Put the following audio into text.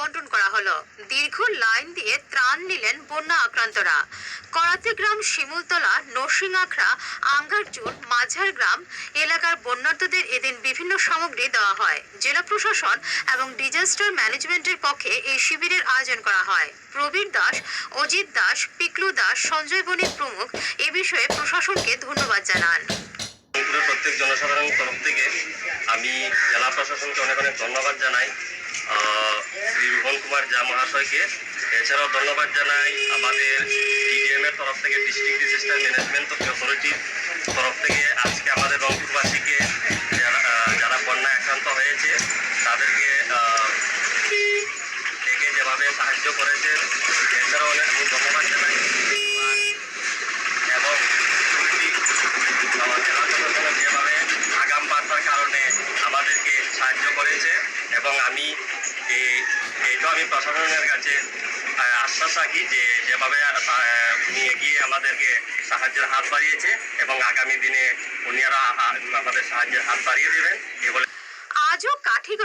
বন্টন করা হলো। দীর্ঘ লাইন দিয়ে ত্রাণ নিলেন বন্যা আক্রান্তরা। করাতিগ্রাম, শিমুলতলা, নরসিংআখড়া, আঙ্গারজোর, মাঝারগ্রাম এলাকার বন্যার্তদের এদিন বিভিন্ন সামগ্রী দেওয়া হয়। জেলা প্রশাসন এবং ডিজাস্টার ম্যানেজমেন্টের পক্ষে এই শিবিরের আয়োজন করা হয়। প্রবীর দাস, অজিত দাস, পিকলু দাস, সঞ্জয় বণিক প্রমুখ এ বিষয়ে প্রশাসনকে ধন্যবাদ জানান। প্রত্যেক জনসাধারণের তরফ থেকে আমি জেলা প্রশাসনকে অনেক অনেক ধন্যবাদ জানাই, শ্রী রুহন কুমার জা মহাশয়কে। এছাড়াও ধন্যবাদ জানাই আমাদের ডিডিএম এর তরফ থেকে, ডিস্ট্রিক্ট ডিজাস্টার ম্যানেজমেন্ট অথরিটির তরফ থেকে আজকে আমাদের রংপুরবাসীকে যারা বন্যায় আক্রান্ত হয়েছে তাদেরকে থেকে যেভাবে সাহায্য করেছে, এছাড়াও অনেক ধন্যবাদ জানাই। এবং জেলা প্রশাসনের যেভাবে আগাম বার্তার কারণে আমাদেরকে সাহায্য করেছে, এবং আমি প্রশাসনের কাছে আশ্বাস রাখি যে যেভাবে উনি এগিয়ে আমাদেরকে সাহায্যের হাত বাড়িয়েছে এবং আগামী দিনে উনি আরো আমাদের সাহায্যের হাত বাড়িয়ে দেবেন। আজও